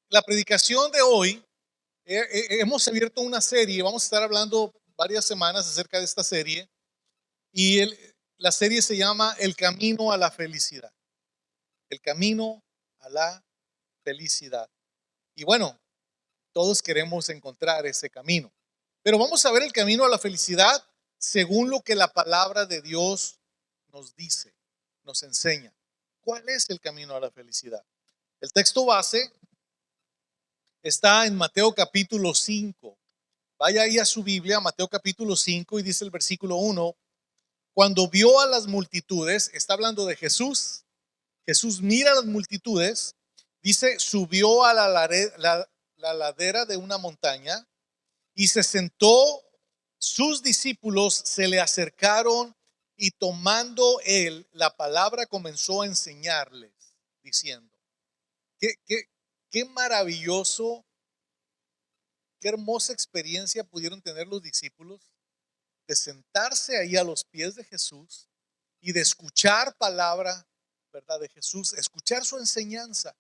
La predicación de hoy, hemos abierto una serie, vamos a estar hablando varias semanas acerca de esta serie, y la serie se llama El Camino a la Felicidad. El Camino a la Felicidad. Y bueno, todos queremos encontrar ese camino, pero vamos a ver el camino a la felicidad según lo que la palabra de Dios nos dice, nos enseña. ¿Cuál es el camino a la felicidad? El texto base está en Mateo capítulo 5. Vaya ahí a su Biblia, Mateo capítulo 5, y dice el versículo 1: cuando vio a las multitudes, está hablando de Jesús. Jesús mira a las multitudes, dice, subió a la ladera de una montaña y se sentó. Sus discípulos se le acercaron y tomando él la palabra comenzó a enseñarles, diciendo, qué maravilloso. Qué hermosa experiencia pudieron tener los discípulos de sentarse ahí a los pies de Jesús y de escuchar palabra, ¿verdad? De Jesús, escuchar su enseñanza.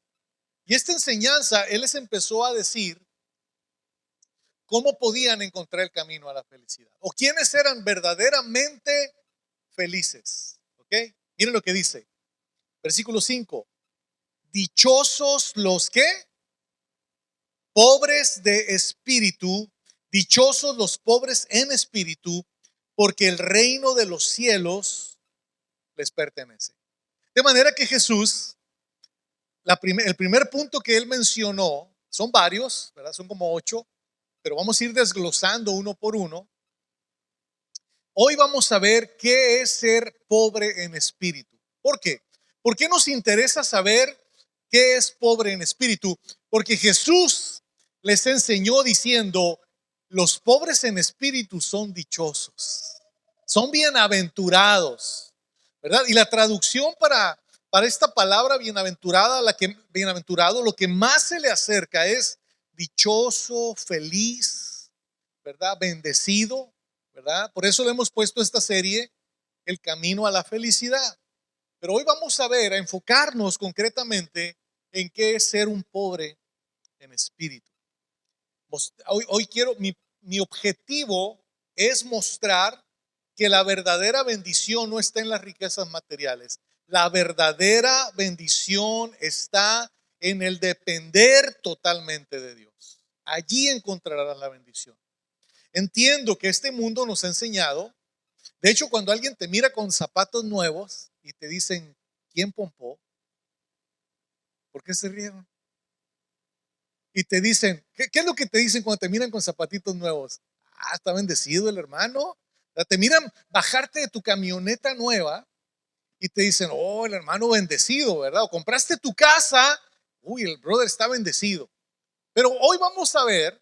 Y esta enseñanza, Él les empezó a decir cómo podían encontrar el camino a la felicidad o quiénes eran verdaderamente felices. ¿Ok? Miren lo que dice, versículo 5: dichosos los que pobres de espíritu, dichosos los pobres en espíritu, porque el reino de los cielos les pertenece. De manera que Jesús, el primer punto que él mencionó, son varios, ¿verdad? Son como 8, pero vamos a ir desglosando uno por uno. Hoy vamos a ver qué es ser pobre en espíritu. ¿Por qué? ¿Por qué nos interesa saber qué es pobre en espíritu? Porque Jesús les enseñó diciendo, los pobres en espíritu son dichosos, son bienaventurados, ¿verdad? Y la traducción para esta palabra bienaventurada, bienaventurado, lo que más se le acerca es dichoso, feliz, ¿verdad? Bendecido, ¿verdad? Por eso le hemos puesto esta serie, El Camino a la Felicidad. Pero hoy vamos a ver, a enfocarnos concretamente en qué es ser un pobre en espíritu. Hoy quiero, mi objetivo es mostrar que la verdadera bendición no está en las riquezas materiales. La verdadera bendición está en el depender totalmente de Dios. Allí encontrarás la bendición. Entiendo que este mundo nos ha enseñado. De hecho, cuando alguien te mira con zapatos nuevos y te dicen, ¿quién pompó? ¿Por qué se rieron? Y te dicen, ¿qué es lo que te dicen cuando te miran con zapatitos nuevos? Ah, está bendecido el hermano. O sea, te miran bajarte de tu camioneta nueva y te dicen, oh, el hermano bendecido, ¿verdad? O compraste tu casa, uy, el brother está bendecido. Pero hoy vamos a ver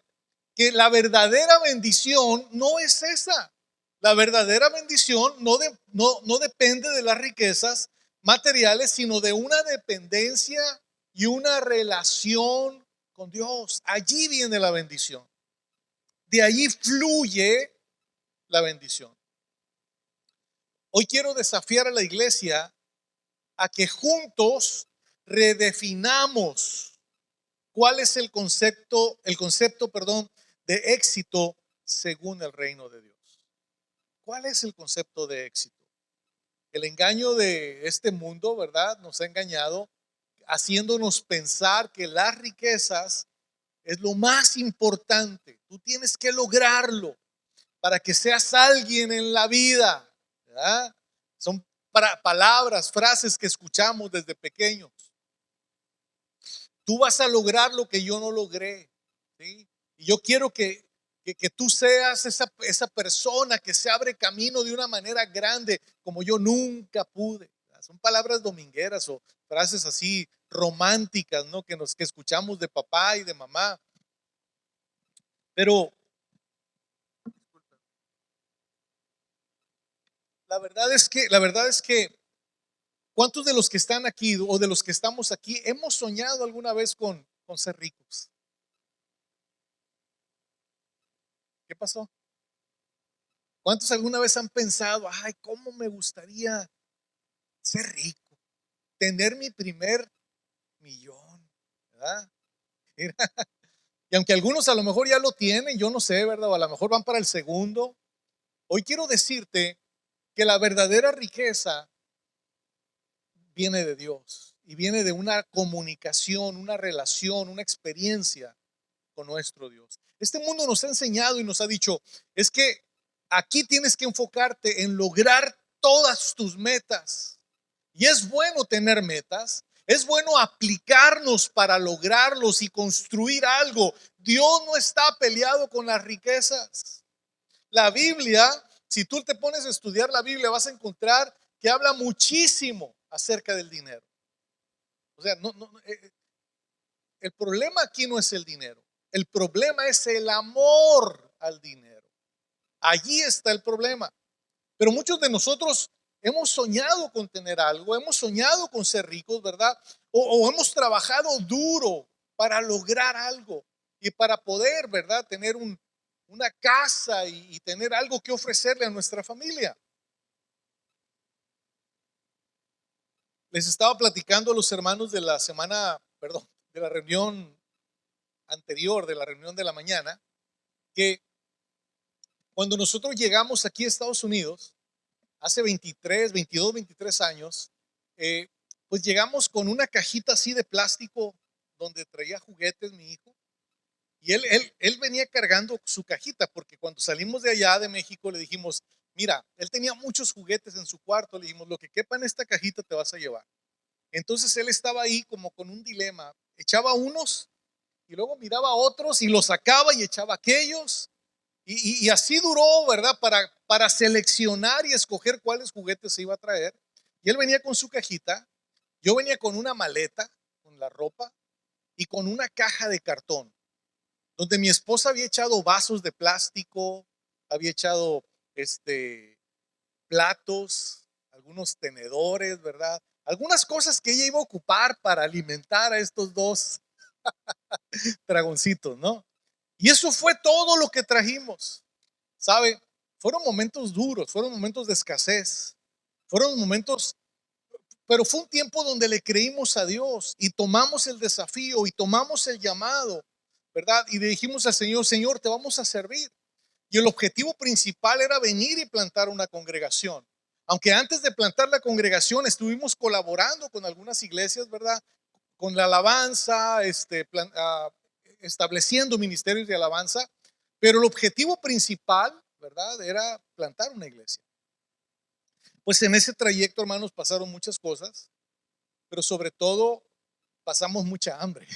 que la verdadera bendición no es esa. La verdadera bendición no depende de las riquezas materiales, sino de una dependencia y una relación con Dios. Allí viene la bendición. De allí fluye la bendición. Hoy quiero desafiar a la iglesia a que juntos redefinamos cuál es el concepto, de éxito según el reino de Dios. ¿Cuál es el concepto de éxito? El engaño de este mundo, ¿verdad? Nos ha engañado haciéndonos pensar que las riquezas es lo más importante. Tú tienes que lograrlo para que seas alguien en la vida, ¿verdad? Son palabras, frases que escuchamos desde pequeños. Tú vas a lograr lo que yo no logré, ¿sí? Y yo quiero que tú seas esa persona que se abre camino de una manera grande como yo nunca pude. Son palabras domingueras o frases así románticas, ¿no? Que escuchamos de papá y de mamá. Pero la verdad es que ¿cuántos de los que están aquí o de los que estamos aquí hemos soñado alguna vez con ser ricos? ¿Qué pasó? ¿Cuántos alguna vez han pensado, ay, cómo me gustaría ser rico, tener mi primer millón, ¿verdad? Mira, y aunque algunos a lo mejor ya lo tienen, yo no sé, ¿verdad? O a lo mejor van para el segundo. Hoy quiero decirte que la verdadera riqueza viene de Dios y viene de una comunicación, una relación, una experiencia con nuestro Dios. Este mundo nos ha enseñado y nos ha dicho, es que aquí tienes que enfocarte en lograr todas tus metas. Y es bueno tener metas, es bueno aplicarnos para lograrlos y construir algo. Dios no está peleado con las riquezas. La Biblia, si tú te pones a estudiar la Biblia, vas a encontrar que habla muchísimo acerca del dinero. O sea, el problema aquí no es el dinero. El problema es el amor al dinero. Allí está el problema. Pero muchos de nosotros hemos soñado con tener algo, hemos soñado con ser ricos, ¿verdad? O hemos trabajado duro para lograr algo y para poder, ¿verdad? Tener una casa y tener algo que ofrecerle a nuestra familia. Les estaba platicando a los hermanos de la semana, perdón, de la reunión anterior, de la reunión de la mañana, que cuando nosotros llegamos aquí a Estados Unidos, hace 23, 22, 23 años, eh, pues llegamos con una cajita así de plástico donde traía juguetes mi hijo. Y él venía cargando su cajita porque cuando salimos de allá de México le dijimos, mira, él tenía muchos juguetes en su cuarto, le dijimos, lo que quepa en esta cajita te vas a llevar. Entonces él estaba ahí como con un dilema, echaba unos y luego miraba a otros y los sacaba y echaba aquellos. Y así duró, ¿verdad? Para seleccionar y escoger cuáles juguetes se iba a traer. Y él venía con su cajita, yo venía con una maleta, con la ropa y con una caja de cartón, donde mi esposa había echado vasos de plástico, había echado platos, algunos tenedores, ¿verdad? Algunas cosas que ella iba a ocupar para alimentar a estos dos dragoncitos, ¿no? Y eso fue todo lo que trajimos. ¿Sabe? Fueron momentos duros, fueron momentos de escasez, fueron momentos, pero fue un tiempo donde le creímos a Dios y tomamos el desafío y tomamos el llamado, ¿verdad? Y le dijimos al Señor, Señor, te vamos a servir. Y el objetivo principal era venir y plantar una congregación. Aunque antes de plantar la congregación estuvimos colaborando con algunas iglesias, ¿verdad? Con la alabanza, estableciendo ministerios de alabanza, pero el objetivo principal, ¿verdad? Era plantar una iglesia. Pues en ese trayecto, hermanos, pasaron muchas cosas, pero sobre todo pasamos mucha hambre.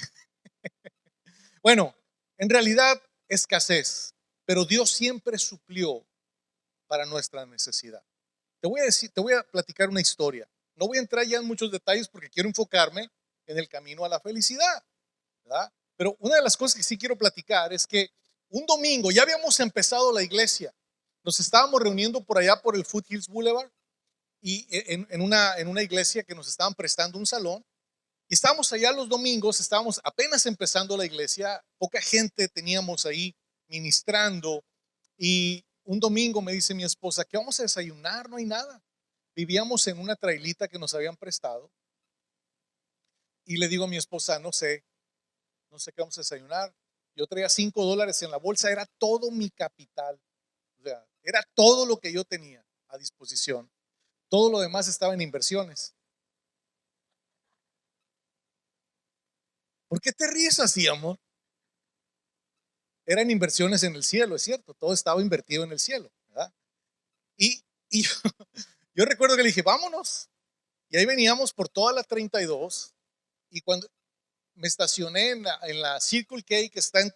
Bueno, en realidad escasez, pero Dios siempre suplió para nuestra necesidad. Te voy a decir, te voy a platicar una historia. No voy a entrar ya en muchos detalles porque quiero enfocarme en el camino a la felicidad, ¿verdad? Pero una de las cosas que sí quiero platicar es que un domingo ya habíamos empezado la iglesia. Nos estábamos reuniendo por allá por el Foothills Boulevard y en una iglesia que nos estaban prestando un salón. Y estábamos allá los domingos, estábamos apenas empezando la iglesia, poca gente teníamos ahí ministrando. Y un domingo me dice mi esposa, ¿qué vamos a desayunar? No hay nada. Vivíamos en una trailita que nos habían prestado. Y le digo a mi esposa, no sé qué vamos a desayunar. Yo traía $5 en la bolsa, era todo mi capital. O sea, era todo lo que yo tenía a disposición. Todo lo demás estaba en inversiones. ¿Por qué te ríes así, amor? Eran inversiones en el cielo, es cierto. Todo estaba invertido en el cielo, ¿verdad? Y yo recuerdo que le dije, vámonos. Y ahí veníamos por toda la 32. Y cuando me estacioné en la Circle K, que está en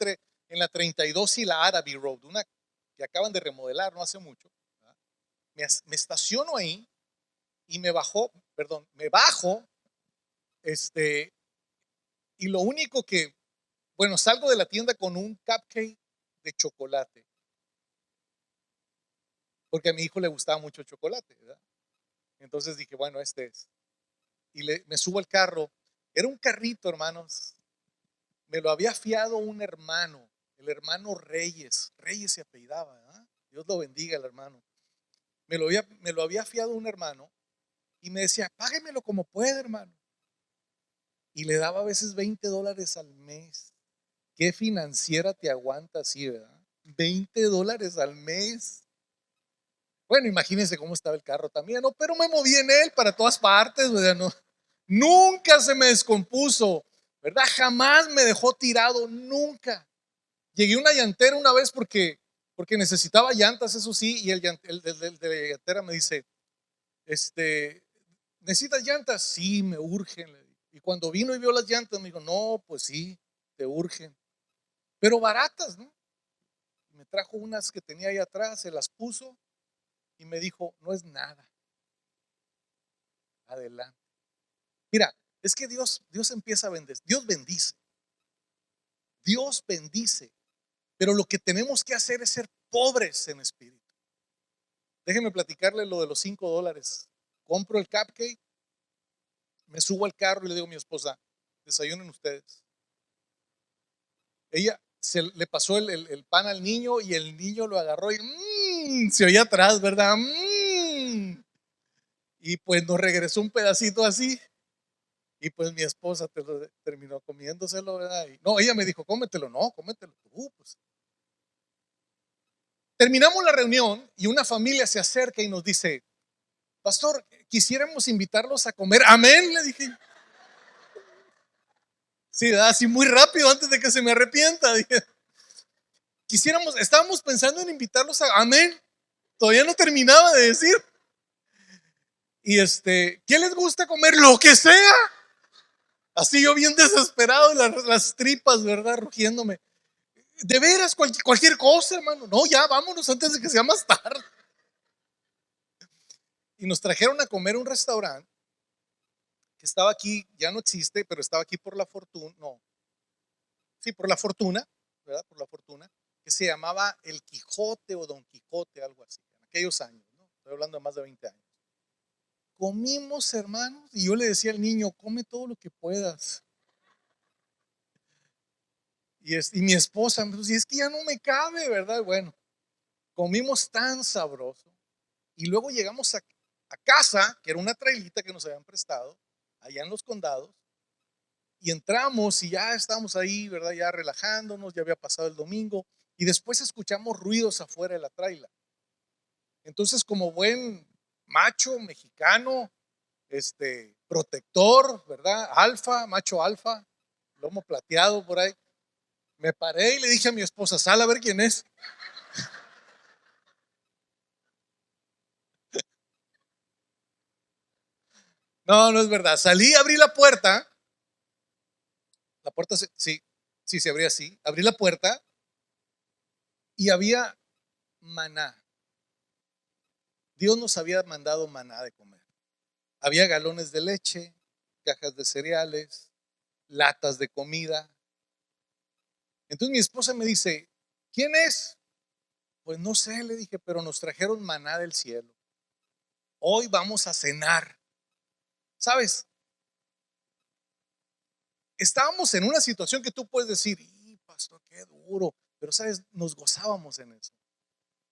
la 32 y la Araby Road, una que acaban de remodelar no hace mucho, ¿verdad? Me estaciono ahí y me bajo, y lo único que, bueno, salgo de la tienda con un cupcake de chocolate, porque a mi hijo le gustaba mucho el chocolate, ¿verdad? Entonces dije, bueno, este es. Y me subo al carro. Era un carrito, hermanos. Me lo había fiado un hermano, el hermano Reyes. Reyes se apellidaba, ¿verdad? Dios lo bendiga, el hermano. Me lo había fiado un hermano y me decía, páguemelo como pueda, hermano. Y le daba a veces $20 al mes. ¿Qué financiera te aguanta así, verdad? $20 al mes. Bueno, imagínense cómo estaba el carro también, ¿no? Pero me moví en él para todas partes, ¿verdad? No, nunca se me descompuso, ¿verdad? Jamás me dejó tirado, nunca. Llegué a una llantera una vez porque necesitaba llantas, eso sí, y el de la llantera me dice, ¿necesitas llantas? Sí, me urgen. Y cuando vino y vio las llantas, me dijo, no, pues sí, te urgen, pero baratas, ¿no? Me trajo unas que tenía ahí atrás, se las puso y me dijo, no es nada, adelante. Mira, es que Dios empieza a bendecir, Dios bendice, pero lo que tenemos que hacer es ser pobres en espíritu. Déjenme platicarle lo de los $5. Compro el cupcake, me subo al carro y le digo a mi esposa, desayunen ustedes. Ella le pasó el pan al niño y el niño lo agarró y se oía atrás, ¿verdad? Y pues nos regresó un pedacito así. Y pues mi esposa terminó comiéndoselo, ¿verdad? Y, no, ella me dijo, cómetelo, no, cómetelo tú, pues. Terminamos la reunión y una familia se acerca y nos dice, pastor, quisiéramos invitarlos a comer. Amén, le dije. Sí, así muy rápido antes de que se me arrepienta. Dije, estábamos pensando en invitarlos a, amén. Todavía no terminaba de decir. Y ¿qué les gusta comer? Lo que sea. Así yo bien desesperado, las tripas, ¿verdad? Rugiéndome. De veras, cualquier cosa, hermano. No, ya vámonos antes de que sea más tarde. Y nos trajeron a comer a un restaurante que estaba aquí, ya no existe, pero estaba aquí por la fortuna, no, sí, por la fortuna, ¿verdad? Por la fortuna, que se llamaba El Quijote o Don Quijote, algo así, en aquellos años, ¿no? Estoy hablando de más de 20 años. Comimos, hermanos, y yo le decía al niño, come todo lo que puedas. Y mi esposa me decía, es que ya no me cabe, ¿verdad? Bueno, comimos tan sabroso. Y luego llegamos a casa, que era una trailita que nos habían prestado, allá en Los Condados, y entramos y ya estábamos ahí, ¿verdad? Ya relajándonos, ya había pasado el domingo, y después escuchamos ruidos afuera de la traila. Entonces, como buen macho mexicano, protector, ¿verdad? Alfa, macho alfa, lomo plateado por ahí, me paré y le dije a mi esposa, sal a ver quién es. No, no es verdad. Salí, abrí la puerta sí, sí se abría así, abrí la puerta y había maná. Dios nos había mandado maná de comer. Había galones de leche, cajas de cereales, latas de comida. Entonces mi esposa me dice, ¿quién es? Pues no sé, le dije, pero nos trajeron maná del cielo. Hoy vamos a cenar. ¿Sabes? Estábamos en una situación que tú puedes decir, pastor, qué duro, pero sabes, nos gozábamos en eso.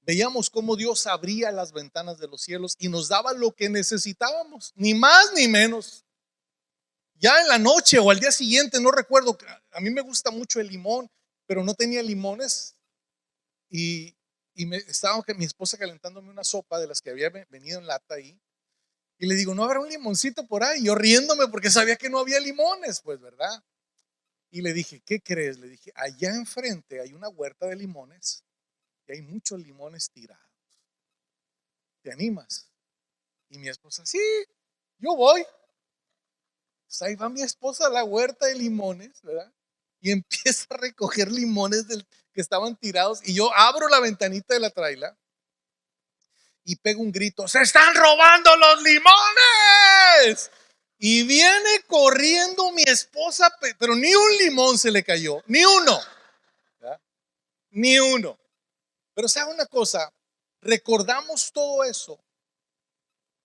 Veíamos cómo Dios abría las ventanas de los cielos y nos daba lo que necesitábamos, ni más ni menos. Ya en la noche o al día siguiente, no recuerdo, a mí me gusta mucho el limón, pero no tenía limones y, estaba mi esposa calentándome una sopa de las que había venido en lata ahí. Y le digo, ¿no habrá un limoncito por ahí? Yo riéndome porque sabía que no había limones, pues, ¿verdad? Y le dije, ¿qué crees? Le dije, allá enfrente hay una huerta de limones y hay muchos limones tirados. ¿Te animas? Y mi esposa, sí, yo voy. Pues ahí va mi esposa a la huerta de limones, ¿verdad? Y empieza a recoger limones que estaban tirados. Y yo abro la ventanita de la traila y pego un grito: ¡Se están robando los limones! Y viene corriendo mi esposa, pero ni un limón se le cayó, ni uno, ¿verdad? Ni uno. Pero ¿sabe una cosa? Recordamos todo eso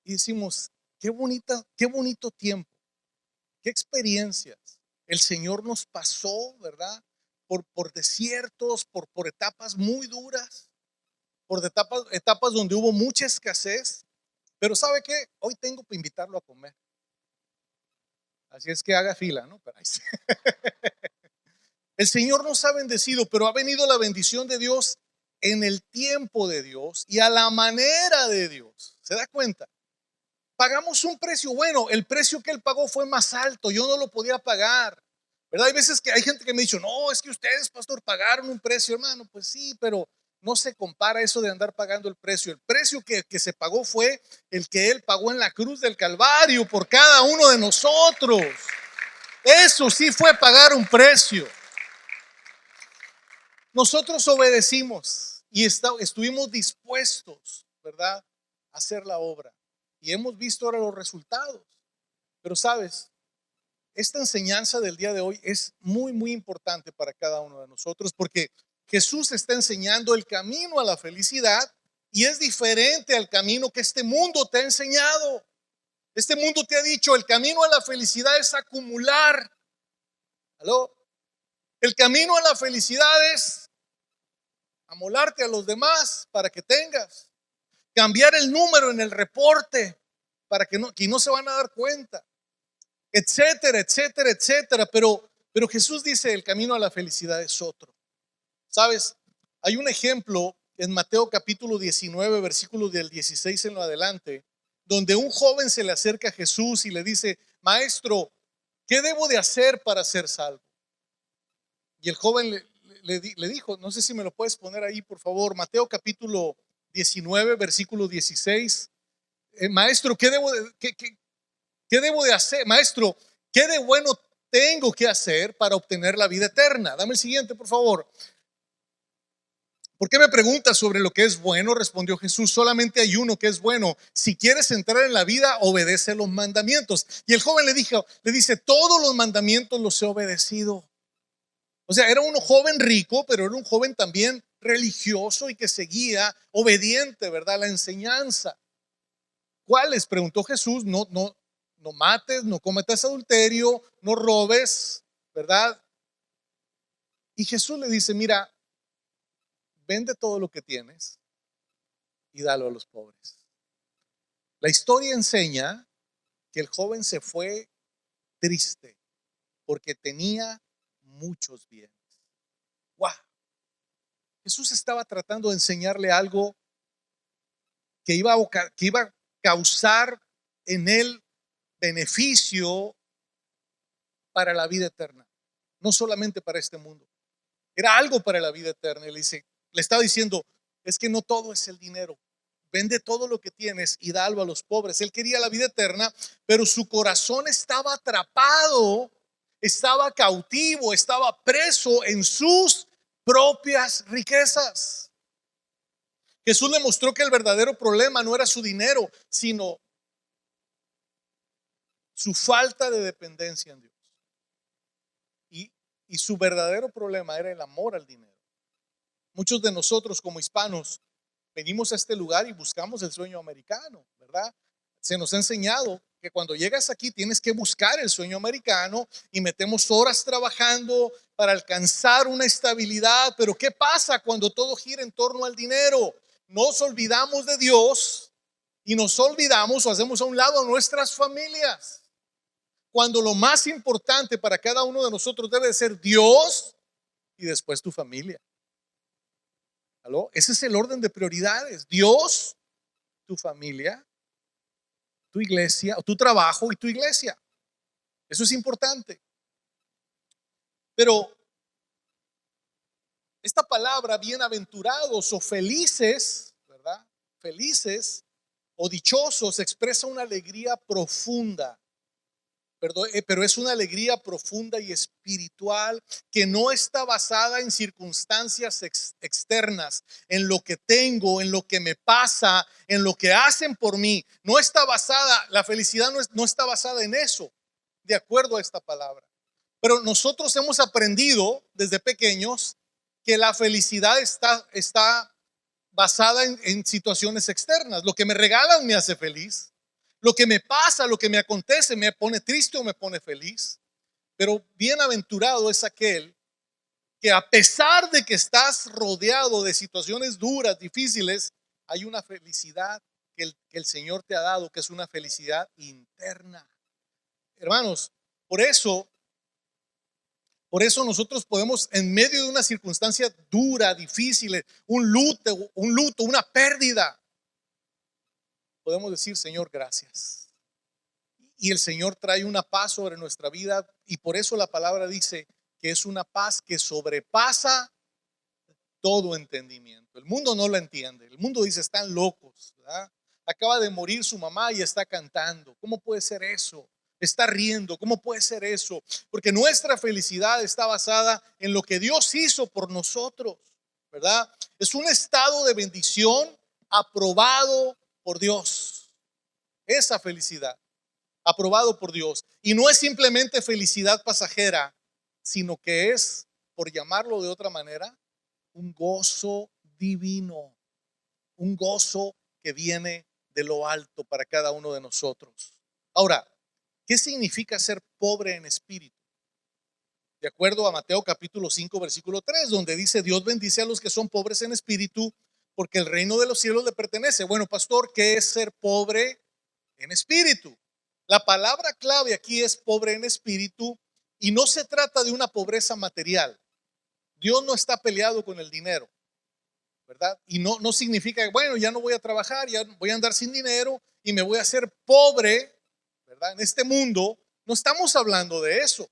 y decimos, qué bonito tiempo, qué experiencias el Señor nos pasó, ¿verdad? Por desiertos, por etapas muy duras, por etapas donde hubo mucha escasez. Pero ¿sabe qué? Hoy tengo que invitarlo a comer. Así es que haga fila, ¿no? Pero ahí sí. El Señor nos ha bendecido, pero ha venido la bendición de Dios en el tiempo de Dios y a la manera de Dios. ¿Se da cuenta? Pagamos un precio. Bueno, el precio que Él pagó fue más alto. Yo no lo podía pagar. ¿Verdad? Hay veces que hay gente que me dice, no, es que ustedes, pastor, pagaron un precio, hermano. Pues sí, pero no se compara eso de andar pagando el precio. El precio que se pagó fue el que Él pagó en la cruz del Calvario por cada uno de nosotros. Eso sí fue pagar un precio. Nosotros obedecimos y estuvimos dispuestos, ¿verdad?, a hacer la obra. Y hemos visto ahora los resultados. Pero sabes, esta enseñanza del día de hoy es muy, muy importante para cada uno de nosotros, porque Jesús está enseñando el camino a la felicidad y es diferente al camino que este mundo te ha enseñado. Este mundo te ha dicho, el camino a la felicidad es acumular. ¿Aló? El camino a la felicidad es amolarte a los demás para que tengas, cambiar el número en el reporte para que no se van a dar cuenta, etcétera, etcétera, etcétera. Pero Jesús dice, el camino a la felicidad es otro. ¿Sabes? Hay un ejemplo en Mateo capítulo 19, versículos del 16 en lo adelante, donde un joven se le acerca a Jesús y le dice, maestro, ¿qué debo de hacer para ser salvo? Y el joven le dijo, no sé si me lo puedes poner ahí, por favor, Mateo capítulo 19, versículo 16. Maestro, ¿qué debo de hacer? Maestro, ¿qué de bueno tengo que hacer para obtener la vida eterna? Dame el siguiente, por favor. ¿Por qué me preguntas sobre lo que es bueno? Respondió Jesús, solamente hay uno que es bueno. Si quieres entrar en la vida, obedece los mandamientos. Y el joven le dice, todos los mandamientos los he obedecido. O sea, era un joven rico, pero era un joven también religioso y que seguía obediente, ¿verdad?, la enseñanza. ¿Cuáles? Preguntó Jesús. No mates, no cometas adulterio, no robes, ¿verdad? Y Jesús le dice, mira, vende todo lo que tienes y dalo a los pobres. La historia enseña que el joven se fue triste porque tenía muchos bienes. ¡Wow! Jesús estaba tratando de enseñarle algo que iba a causar en él beneficio para la vida eterna, no solamente para este mundo. Era algo para la vida eterna. Y le estaba diciendo, es que no todo es el dinero. Vende todo lo que tienes y dalo a los pobres. Él quería la vida eterna, pero su corazón estaba atrapado, estaba cautivo, estaba preso en sus propias riquezas. Jesús le mostró que el verdadero problema no era su dinero, sino su falta de dependencia en Dios. Y su verdadero problema era el amor al dinero. Muchos de nosotros como hispanos venimos a este lugar y buscamos el sueño americano, ¿verdad? Se nos ha enseñado que cuando llegas aquí tienes que buscar el sueño americano y metemos horas trabajando para alcanzar una estabilidad. Pero ¿qué pasa cuando todo gira en torno al dinero? Nos olvidamos de Dios y nos olvidamos o hacemos a un lado a nuestras familias. Cuando lo más importante para cada uno de nosotros debe ser Dios y después tu familia. ¿Aló? Ese es el orden de prioridades. Dios, tu familia, tu iglesia, o tu trabajo y tu iglesia. Eso es importante. Pero esta palabra, bienaventurados o felices, ¿verdad? Felices o dichosos expresa una alegría profunda. Pero es una alegría profunda y espiritual que no está basada en circunstancias externas, en lo que tengo, en lo que me pasa, en lo que hacen por mí. No está basada, la felicidad no está basada en eso, de acuerdo a esta palabra. Pero nosotros hemos aprendido desde pequeños que la felicidad está basada en situaciones externas. Lo que me regalan me hace feliz. Lo que me pasa, lo que me acontece, me pone triste o me pone feliz. Pero bienaventurado es aquel que a pesar de que estás rodeado de situaciones duras, difíciles, hay una felicidad que el Señor te ha dado, que es una felicidad interna. Hermanos, por eso Por eso nosotros podemos, en medio de una circunstancia dura, difícil, un luto, una pérdida, podemos decir, Señor, gracias. Y el Señor trae una paz sobre nuestra vida, y por eso la palabra dice que es una paz que sobrepasa todo entendimiento. El mundo no lo entiende. El mundo dice, están locos, ¿verdad? Acaba de morir su mamá y está cantando. ¿Cómo puede ser eso? Está riendo. ¿Cómo puede ser eso? Porque nuestra felicidad está basada en lo que Dios hizo por nosotros, ¿verdad? Es un estado de bendición aprobado por Dios. Esa felicidad, aprobado por Dios. Y no es simplemente felicidad pasajera, sino que es, por llamarlo de otra manera, un gozo divino, un gozo que viene de lo alto para cada uno de nosotros. Ahora, ¿qué significa ser pobre en espíritu? De acuerdo a Mateo capítulo 5 versículo 3, donde dice, Dios bendice a los que son pobres en espíritu, porque el reino de los cielos le pertenece. Bueno, pastor, ¿qué es ser pobre en espíritu? La palabra clave aquí es pobre en espíritu, y no se trata de una pobreza material. Dios no está peleado con el dinero, ¿verdad? Y no significa que, bueno, ya no voy a trabajar, ya voy a andar sin dinero y me voy a hacer pobre, ¿verdad? En este mundo no estamos hablando de eso.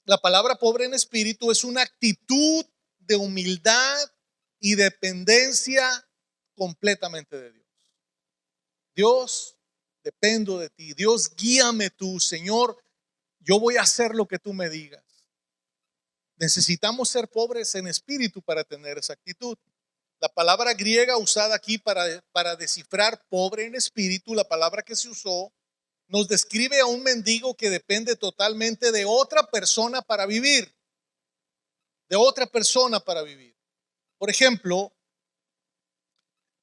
La palabra pobre en espíritu es una actitud de humildad y dependencia completamente de Dios. Dios, dependo de ti. Dios, guíame tú, Señor. Yo voy a hacer lo que tú me digas. Necesitamos ser pobres en espíritu para tener esa actitud. La palabra griega usada aquí para descifrar pobre en espíritu, la palabra que se usó, nos describe a un mendigo que depende totalmente de otra persona para vivir. De otra persona para vivir. Por ejemplo,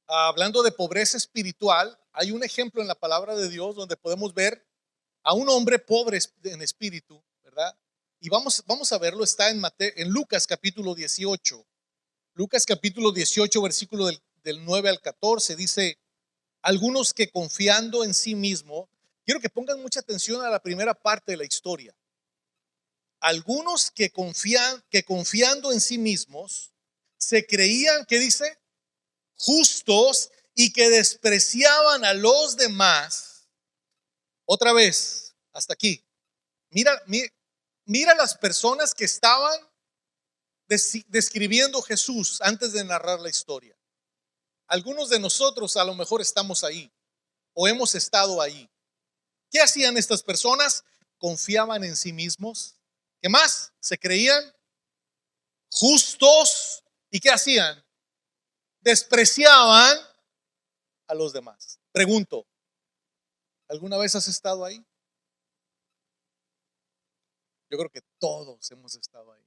hablando de pobreza espiritual, hay un ejemplo en la palabra de Dios donde podemos ver a un hombre pobre en espíritu, ¿verdad? Y vamos a verlo, está en Lucas capítulo 18. Lucas capítulo 18, versículo del 9 al 14, dice, algunos que confiando en sí mismo, quiero que pongan mucha atención a la primera parte de la historia. Algunos que confiando en sí mismos, se creían, ¿qué dice? Justos, y que despreciaban a los demás. Otra vez, hasta aquí. Mira las personas que estaban describiendo Jesús antes de narrar la historia. Algunos de nosotros a lo mejor estamos ahí o hemos estado ahí. ¿Qué hacían estas personas? Confiaban en sí mismos. ¿Qué más? Se creían justos. ¿Y qué hacían? Despreciaban a los demás. Pregunto, ¿alguna vez has estado ahí? Yo creo que todos hemos estado ahí.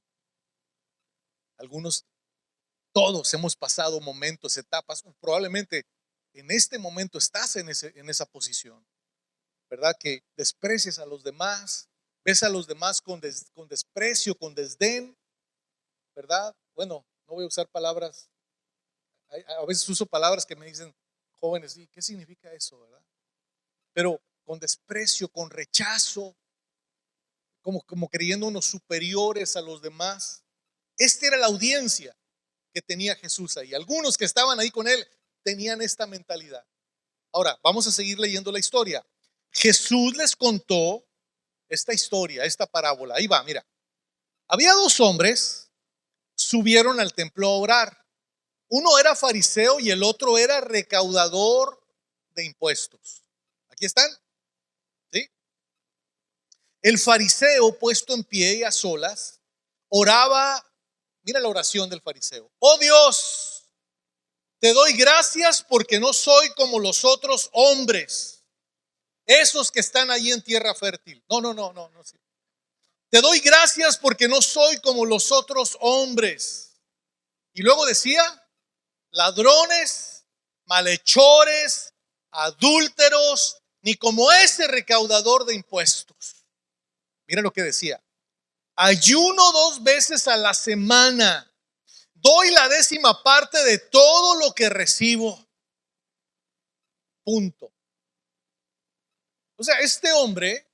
Todos hemos pasado momentos, etapas. Probablemente en este momento estás en esa posición, ¿verdad? Que desprecies a los demás, ves a los demás con desprecio, con desdén, ¿verdad? Bueno, no voy a usar palabras. A veces uso palabras que me dicen jóvenes, ¿y qué significa eso, verdad? Pero con desprecio, con rechazo, como creyéndonos superiores a los demás. Esta era la audiencia que tenía Jesús ahí. Algunos que estaban ahí con él tenían esta mentalidad. Ahora, vamos a seguir leyendo la historia. Jesús les contó esta historia, esta parábola. Ahí va, mira. Había dos hombres, subieron al templo a orar. Uno era fariseo y el otro era recaudador de impuestos. Aquí están, ¿sí? El fariseo, puesto en pie y a solas, oraba. Mira la oración del fariseo. Oh Dios, te doy gracias porque no soy como los otros hombres, esos que están allí en tierra fértil. No. Sí. Te doy gracias porque no soy como los otros hombres. Y luego decía, ladrones, malhechores, adúlteros, ni como ese recaudador de impuestos. Mira lo que decía. Ayuno 2 veces a la semana. Doy la 10ª parte de todo lo que recibo. Punto. O sea, este hombre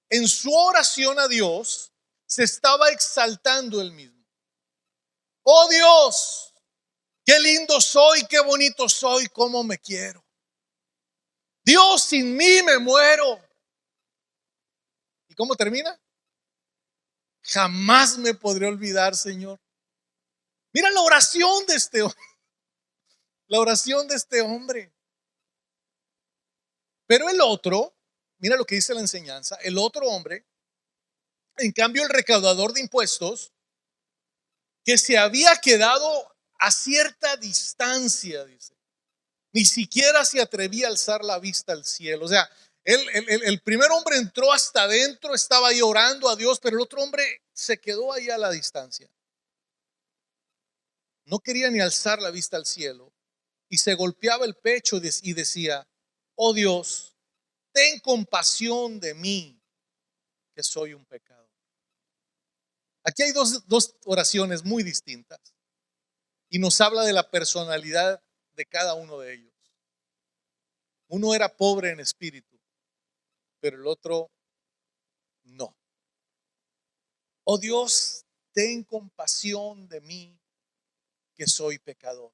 en su oración a Dios se estaba exaltando él mismo. Oh Dios, qué lindo soy, qué bonito soy, cómo me quiero. Dios, sin mí me muero. ¿Y cómo termina? Jamás me podré olvidar, Señor. Mira la oración de este hombre. La oración de este hombre. Pero el otro, mira lo que dice la enseñanza, el otro hombre, en cambio el recaudador de impuestos, que se había quedado a cierta distancia, dice, ni siquiera se atrevía a alzar la vista al cielo. O sea, el primer hombre entró hasta adentro, estaba ahí orando a Dios, pero el otro hombre se quedó ahí a la distancia. No quería ni alzar la vista al cielo y se golpeaba el pecho y decía: oh Dios, ten compasión de mí, que soy un pecador. Aquí hay dos oraciones muy distintas y nos habla de la personalidad de cada uno de ellos. Uno era pobre en espíritu, pero el otro no. Oh Dios, ten compasión de mí, que soy pecador.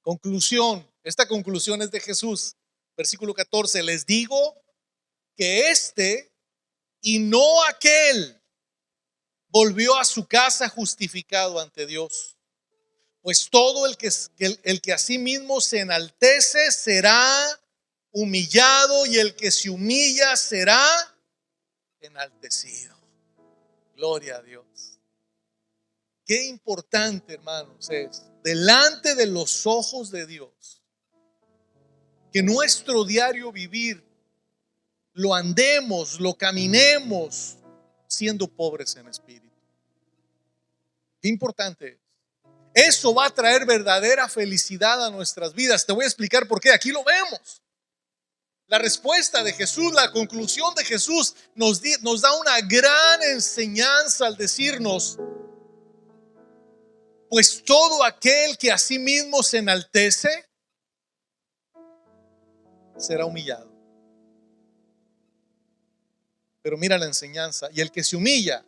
Conclusión, esta conclusión es de Jesús. Versículo 14, les digo que este y no aquel volvió a su casa justificado ante Dios. Pues todo el que a sí mismo se enaltece será humillado, y el que se humilla será enaltecido. Gloria a Dios. Qué importante, hermanos, es delante de los ojos de Dios que nuestro diario vivir lo andemos, lo caminemos siendo pobres en espíritu. Qué importante es. Eso va a traer verdadera felicidad a nuestras vidas. Te voy a explicar por qué. Aquí lo vemos. La respuesta de Jesús, la conclusión de Jesús nos da una gran enseñanza al decirnos: pues todo aquel que a sí mismo se enaltece será humillado. Pero mira la enseñanza: y el que se humilla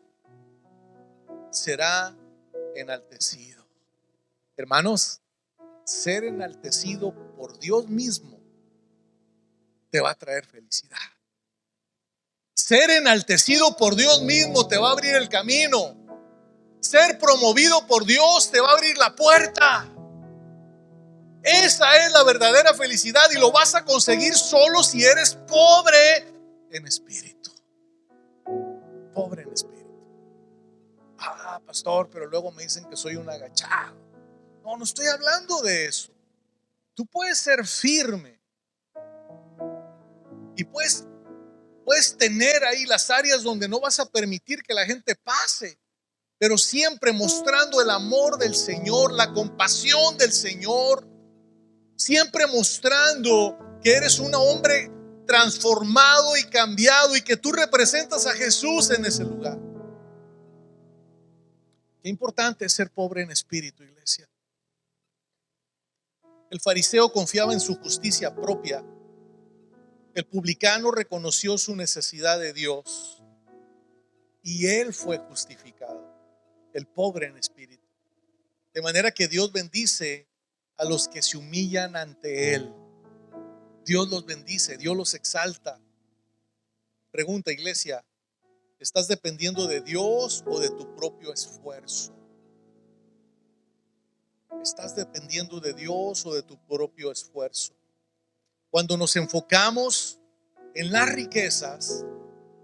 será enaltecido. Hermanos, ser enaltecido por Dios mismo te va a traer felicidad. Ser enaltecido por Dios mismo te va a abrir el camino. Ser promovido por Dios te va a abrir la puerta. Esa es la verdadera felicidad, y lo vas a conseguir solo si eres pobre en espíritu. Pobre en espíritu. Pastor, pero luego me dicen que soy un agachado. No estoy hablando de eso. Tú puedes ser firme y puedes tener ahí las áreas donde no vas a permitir que la gente pase, pero siempre mostrando el amor del Señor, la compasión del Señor, siempre mostrando que eres un hombre transformado y cambiado, y que tú representas a Jesús en ese lugar. Qué importante es ser pobre en espíritu, iglesia. El fariseo confiaba en su justicia propia. El publicano reconoció su necesidad de Dios y él fue justificado. El pobre en espíritu. De manera que Dios bendice a los que se humillan ante Él. Dios los bendice, Dios los exalta. Pregunta, iglesia: ¿estás dependiendo de Dios o de tu propio esfuerzo? ¿Estás dependiendo de Dios o de tu propio esfuerzo? Cuando nos enfocamos en las riquezas,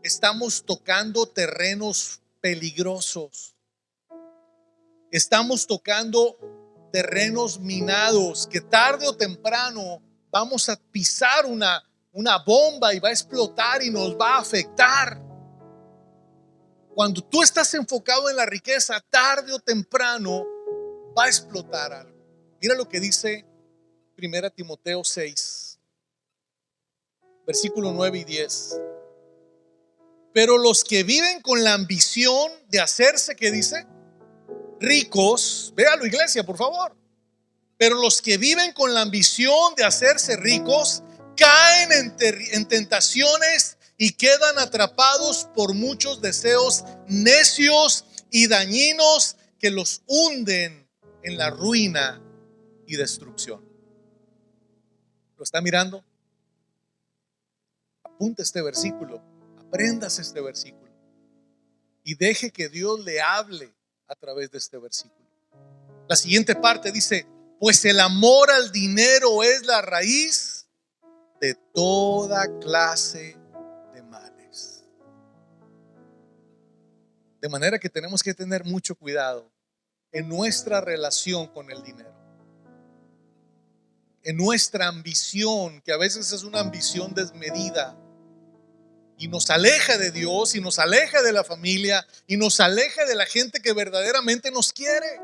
estamos tocando terrenos peligrosos. Estamos tocando terrenos minados que tarde o temprano vamos a pisar una bomba y va a explotar y nos va a afectar. Cuando tú estás enfocado en la riqueza, tarde o temprano va a explotar algo. Mira lo que dice 1 Timoteo 6, versículo 9 y 10. Pero los que viven con la ambición de hacerse, ¿qué dice? Ricos. Véalo, iglesia, por favor. Pero los que viven con la ambición de hacerse ricos caen en tentaciones y quedan atrapados por muchos deseos necios y dañinos que los hunden en la ruina y destrucción. ¿Lo está mirando? Apunta este versículo, aprendas este versículo y deje que Dios le hable a través de este versículo. La siguiente parte dice: pues el amor al dinero es la raíz de toda clase de males. De manera que tenemos que tener mucho cuidado en nuestra relación con el dinero, en nuestra ambición, que a veces es una ambición desmedida y nos aleja de Dios y nos aleja de la familia y nos aleja de la gente que verdaderamente nos quiere.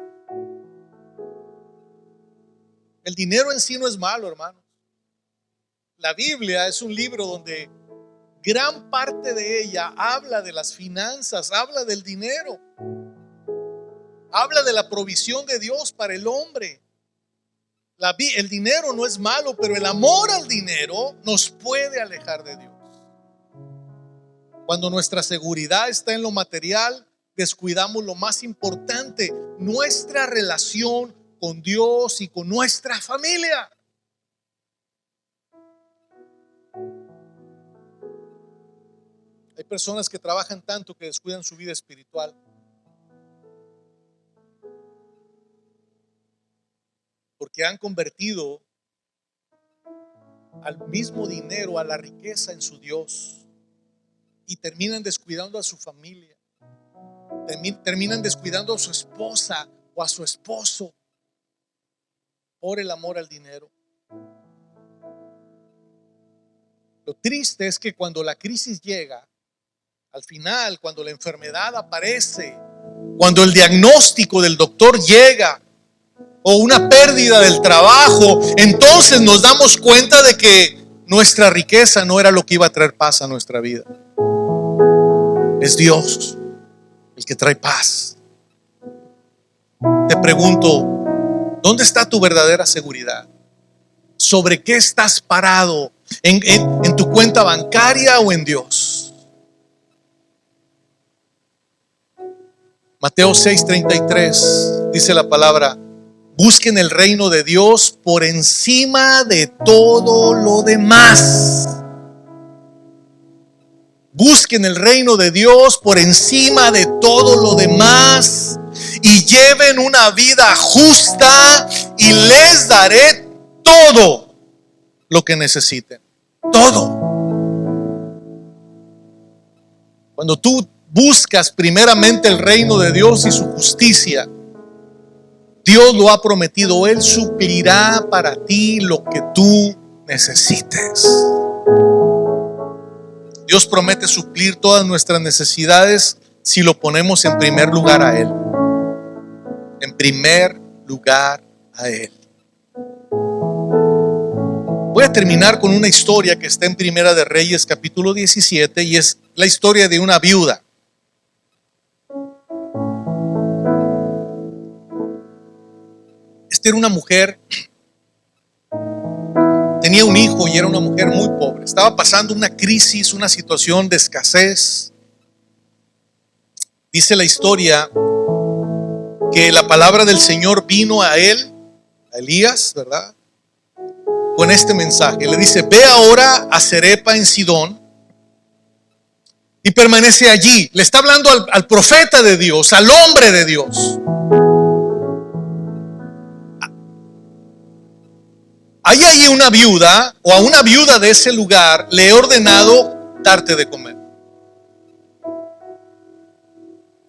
El dinero en sí no es malo, hermanos. La Biblia es un libro donde gran parte de ella habla de las finanzas, habla del dinero, habla de la provisión de Dios para el hombre. El dinero no es malo, pero el amor al dinero nos puede alejar de Dios. Cuando nuestra seguridad está en lo material, descuidamos lo más importante, nuestra relación con Dios y con nuestra familia. Hay personas que trabajan tanto que descuidan su vida espiritual. Porque han convertido al mismo dinero, a la riqueza, en su Dios. Y terminan descuidando a su familia. Terminan descuidando a su esposa o a su esposo por el amor al dinero. Lo triste es que cuando la crisis llega, al final, cuando la enfermedad aparece, cuando el diagnóstico del doctor llega, o una pérdida del trabajo, entonces nos damos cuenta de que nuestra riqueza no era lo que iba a traer paz a nuestra vida. Es Dios el que trae paz. Te pregunto, ¿dónde está tu verdadera seguridad? ¿Sobre qué estás parado? ¿En tu cuenta bancaria o en Dios? Mateo 6:33 dice la palabra: busquen el reino de Dios por encima de todo lo demás. Busquen el reino de Dios por encima de todo lo demás y lleven una vida justa y les daré todo lo que necesiten. Todo. Cuando tú buscas primeramente el reino de Dios y su justicia, Dios lo ha prometido. Él suplirá para ti lo que tú necesites. Dios promete suplir todas nuestras necesidades si lo ponemos en primer lugar a Él. En primer lugar a Él. Voy a terminar con una historia que está en Primera de Reyes capítulo 17 y es la historia de una viuda. Esta era una mujer, tenía un hijo y era una mujer muy pobre. Estaba pasando una crisis, una situación de escasez. Dice la historia que la palabra del Señor vino a él, a Elías, ¿verdad? Con este mensaje. Le dice: ve ahora a Cerepa en Sidón y permanece allí. Le está hablando al profeta de Dios, al hombre de Dios. Hay allí una viuda, o a una viuda de ese lugar le he ordenado darte de comer.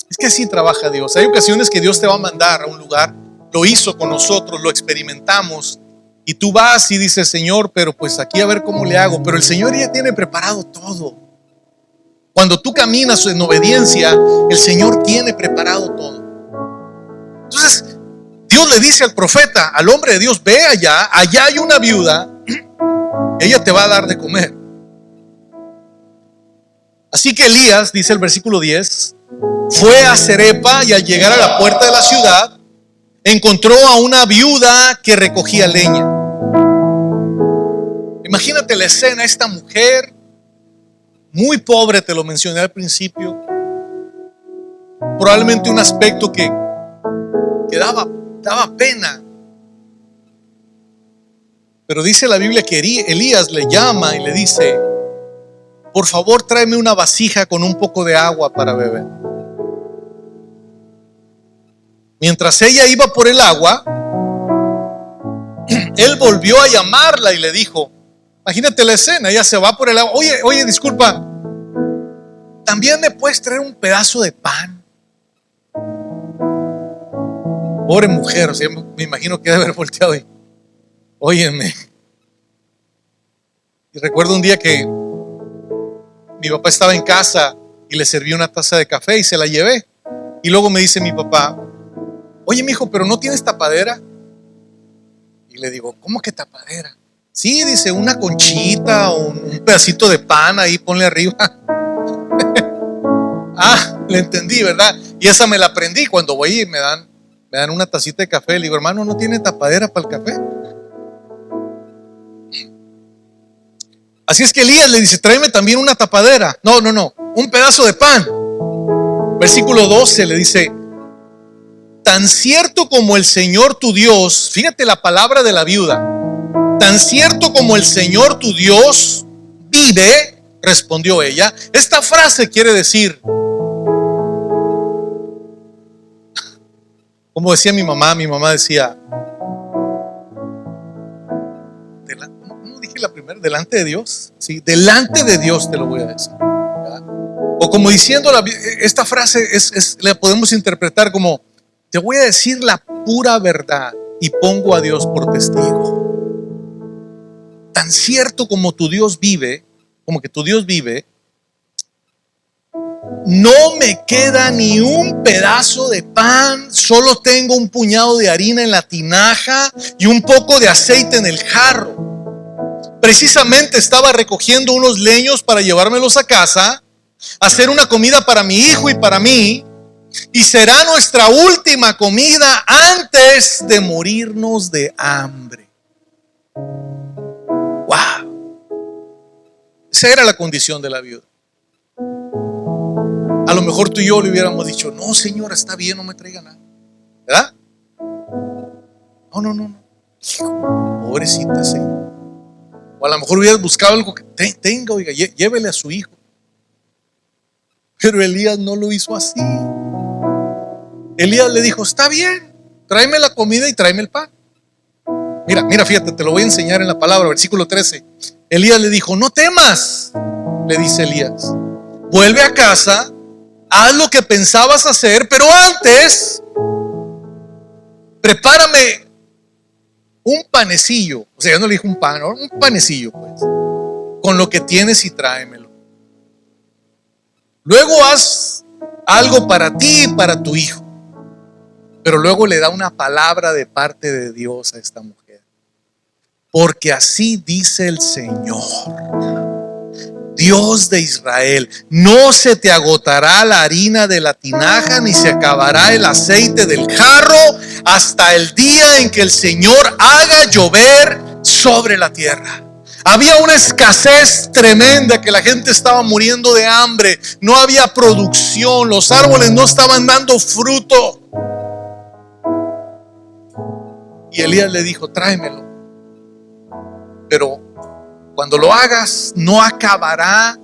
Es que así trabaja Dios. Hay ocasiones que Dios te va a mandar a un lugar. Lo hizo con nosotros, lo experimentamos. Y tú vas y dices: Señor, pero pues aquí a ver cómo le hago. Pero el Señor ya tiene preparado todo. Cuando tú caminas en obediencia, el Señor tiene preparado todo. Entonces Dios le dice al profeta, al hombre de Dios: ve allá hay una viuda, ella te va a dar de comer. Así que Elías, dice el versículo 10, fue a Cerepa y al llegar a la puerta de la ciudad, encontró a una viuda que recogía leña. Imagínate la escena: esta mujer muy pobre, te lo mencioné al principio. Probablemente un aspecto que daba pena. Pero dice la Biblia que Elías le llama y le dice: por favor, tráeme una vasija con un poco de agua para beber. Mientras ella iba por el agua, él volvió a llamarla y le dijo, imagínate la escena, ella se va por el agua. Oye, disculpa, ¿también me puedes traer un pedazo de pan? Pobre mujer, o sea, me imagino que debe haber volteado y, óyeme. Y recuerdo un día que mi papá estaba en casa y le serví una taza de café y se la llevé. Y luego me dice mi papá: oye, mijo, ¿pero no tienes tapadera? Y le digo: ¿cómo que tapadera? Sí, dice, una conchita o un pedacito de pan ahí, ponle arriba. Le entendí, ¿verdad? Y esa me la aprendí. Cuando voy y me dan una tacita de café, le digo: hermano, ¿no tiene tapadera para el café? Así es que Elías le dice: tráeme también una tapadera. No, un pedazo de pan. Versículo 12 le dice: tan cierto como el Señor tu Dios, fíjate la palabra de la viuda, tan cierto como el Señor tu Dios vive, respondió ella. Esta frase quiere decir, como decía mi mamá decía, ¿cómo dije la primera? Delante de Dios. Sí, delante de Dios te lo voy a decir. ¿Verdad? O como diciendo, esta frase la podemos interpretar como: te voy a decir la pura verdad y pongo a Dios por testigo. Tan cierto como tu Dios vive, como que tu Dios vive, no me queda ni un pedazo de pan, solo tengo un puñado de harina en la tinaja y un poco de aceite en el jarro. Precisamente estaba recogiendo unos leños para llevármelos a casa, hacer una comida para mi hijo y para mí, y será nuestra última comida antes de morirnos de hambre. Wow. Esa era la condición de la viuda. A lo mejor tú y yo le hubiéramos dicho: no, señora, está bien, no me traiga nada, ¿verdad? No. Hijo, pobrecita señora. O a lo mejor hubieras buscado algo que tenga, oiga, llévele a su hijo. Pero Elías no lo hizo así. Elías le dijo: está bien, tráeme la comida y tráeme el pan. Mira, fíjate, te lo voy a enseñar en la palabra, versículo 13. Elías le dijo: no temas, le dice Elías, vuelve a casa, haz lo que pensabas hacer, pero antes prepárame un panecillo. O sea, ya no le dijo un pan, ¿no? Un panecillo, pues, con lo que tienes y tráemelo. Luego haz algo para ti y para tu hijo. Pero luego le da una palabra de parte de Dios a esta mujer. Porque así dice el Señor, Dios de Israel: no se te agotará la harina de la tinaja, ni se acabará el aceite del jarro, hasta el día en que el Señor haga llover sobre la tierra. Había una escasez tremenda, que la gente estaba muriendo de hambre, no había producción, los árboles no estaban dando fruto. Y Elías le dijo: tráemelo, pero cuando lo hagas, no acabará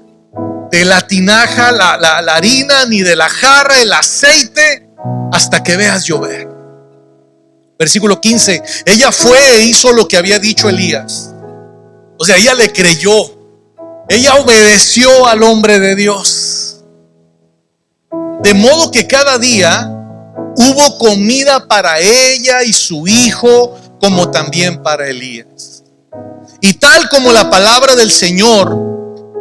de la tinaja la harina, ni de la jarra el aceite, hasta que veas llover. Versículo 15. Ella fue e hizo lo que había dicho Elías. O sea, ella le creyó, ella obedeció al hombre de Dios. De modo que cada día hubo comida para ella y su hijo, como también para Elías. Y tal como la palabra del Señor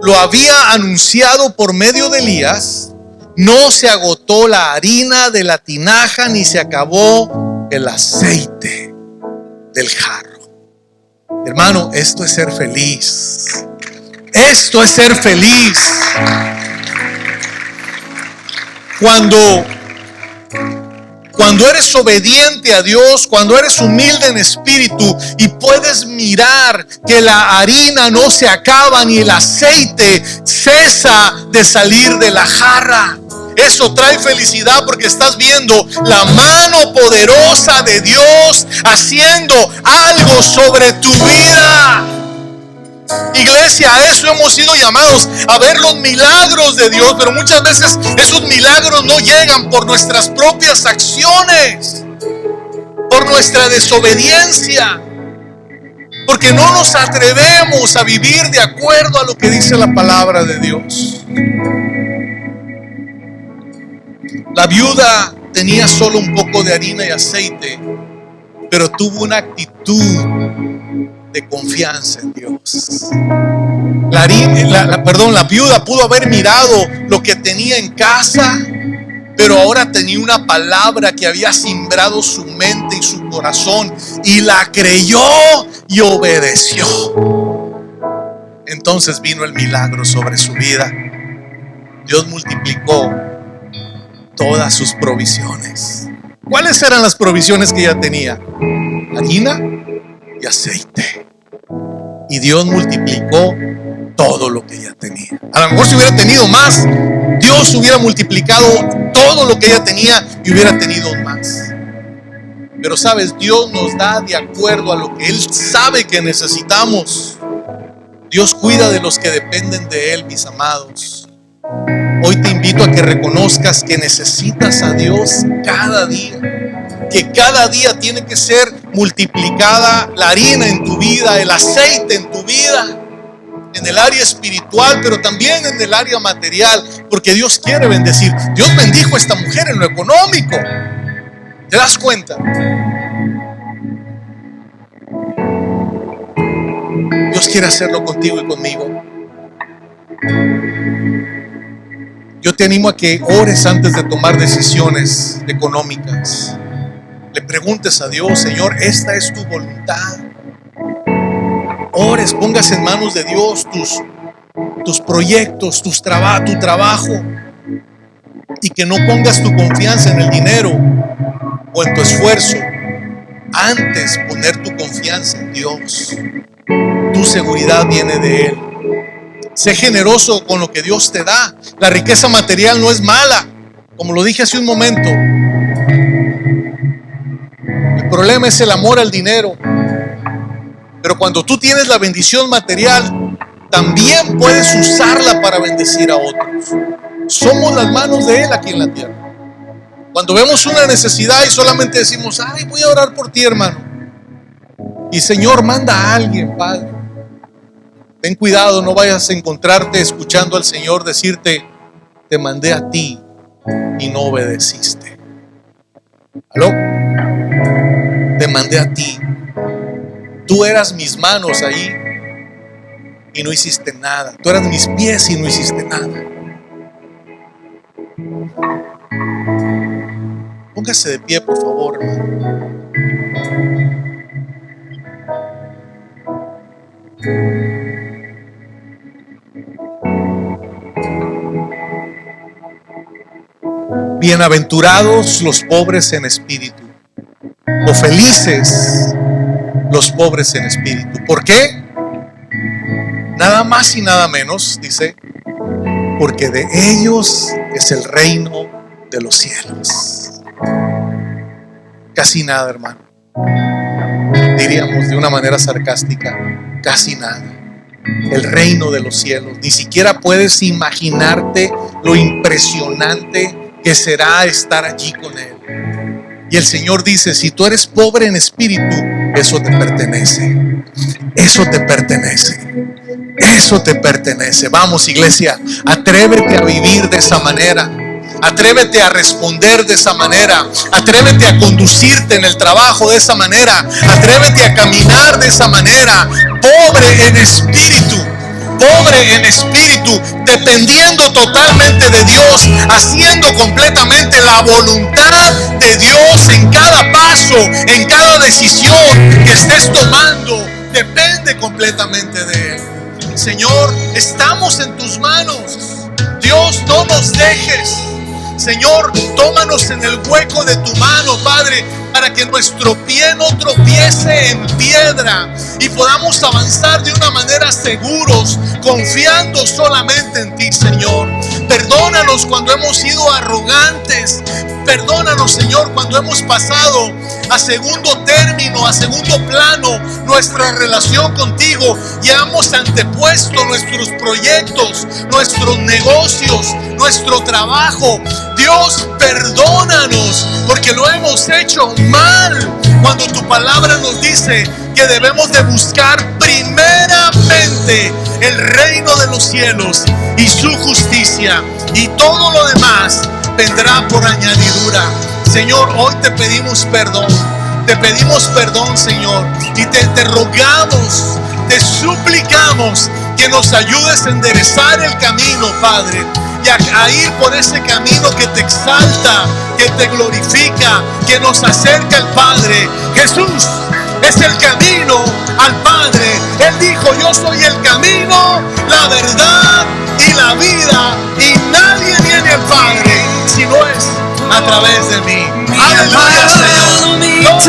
lo había anunciado por medio de Elías, no se agotó la harina de la tinaja, ni se acabó el aceite del jarro. Hermano, esto es ser feliz. Esto es ser feliz. Cuando eres obediente a Dios, cuando eres humilde en espíritu y puedes mirar que la harina no se acaba ni el aceite cesa de salir de la jarra. Eso trae felicidad porque estás viendo la mano poderosa de Dios haciendo algo sobre tu vida. Iglesia, a eso hemos sido llamados, a ver los milagros de Dios, pero muchas veces esos milagros no llegan por nuestras propias acciones, por nuestra desobediencia, porque no nos atrevemos a vivir de acuerdo a lo que dice la palabra de Dios. La viuda tenía solo un poco de harina y aceite, pero tuvo una actitud de confianza en Dios. La viuda pudo haber mirado lo que tenía en casa, pero ahora tenía una palabra que había simbrado su mente y su corazón, y la creyó y obedeció. Entonces vino el milagro sobre su vida. Dios multiplicó todas sus provisiones. ¿Cuáles eran las provisiones que ella tenía? Harina y aceite. Y Dios multiplicó todo lo que ella tenía. A lo mejor si hubiera tenido más, Dios hubiera multiplicado todo lo que ella tenía y hubiera tenido más. Pero sabes, Dios nos da de acuerdo a lo que Él sabe que necesitamos. Dios cuida de los que dependen de Él, mis amados. Hoy te invito a que reconozcas que necesitas a Dios cada día, que cada día tiene que ser multiplicada la harina en tu vida, el aceite en tu vida, en el área espiritual, pero también en el área material, porque Dios quiere bendecir. Dios bendijo a esta mujer en lo económico. ¿Te das cuenta? Dios quiere hacerlo contigo y conmigo. Yo te animo a que ores antes de tomar decisiones económicas. Le preguntes a Dios: Señor, ¿esta es tu voluntad? Ores, pongas en manos de Dios tus proyectos, tu trabajo, y que no pongas tu confianza en el dinero o en tu esfuerzo. Antes, poner tu confianza en Dios. Tu seguridad viene de Él. Sé generoso con lo que Dios te da. La riqueza material no es mala, como lo dije hace un momento. El problema es el amor al dinero. Pero cuando tú tienes la bendición material, también puedes usarla para bendecir a otros. Somos las manos de Él aquí en la tierra. Cuando vemos una necesidad y solamente decimos: ay, voy a orar por ti, hermano, y Señor, manda a alguien, Padre. Ten cuidado, no vayas a encontrarte escuchando al Señor decirte: te mandé a ti y no obedeciste. ¿Aló? Te mandé a ti. Tú eras mis manos ahí y no hiciste nada. Tú eras mis pies y no hiciste nada. Póngase de pie, por favor, hermano. Bienaventurados los pobres en espíritu, o felices los pobres en espíritu. ¿Por qué? Nada más y nada menos, dice, porque de ellos es el reino de los cielos. Casi nada, hermano. Diríamos de una manera sarcástica, casi nada. El reino de los cielos. Ni siquiera puedes imaginarte lo impresionante que será estar allí con Él. Y el Señor dice: si tú eres pobre en espíritu, eso te pertenece. Eso te pertenece. Eso te pertenece. Vamos, iglesia, atrévete a vivir de esa manera. Atrévete a responder de esa manera. Atrévete a conducirte en el trabajo de esa manera. Atrévete a caminar de esa manera. Pobre en espíritu. Pobre en espíritu, dependiendo totalmente de Dios, haciendo completamente la voluntad de Dios en cada paso, en cada decisión que estés tomando. Depende completamente de Él. Señor, estamos en tus manos. Dios, no nos dejes. Señor, tómanos en el hueco de tu mano, Padre, para que nuestro pie no tropiece en piedra y podamos avanzar de una manera seguros, confiando solamente en ti, Señor. Perdónanos cuando hemos sido arrogantes. Perdónanos, Señor, cuando hemos pasado a segundo término, a segundo plano nuestra relación contigo y hemos antepuesto nuestros proyectos, nuestros negocios, nuestro trabajo. Dios, perdónanos porque lo hemos hecho mal, cuando tu palabra nos dice que debemos de buscar primeramente el reino de los cielos y su justicia, y todo lo demás vendrá por añadidura. Señor, hoy te pedimos perdón. Te pedimos perdón, Señor, y te rogamos, te suplicamos que nos ayudes a enderezar el camino, Padre, y a ir por ese camino que te exalta, que te glorifica, que nos acerca al Padre. Jesús es el camino al Padre. Él dijo: yo soy el camino, la verdad y la vida, y nadie viene al Padre si no es a través de mí. Aleluya, Señor.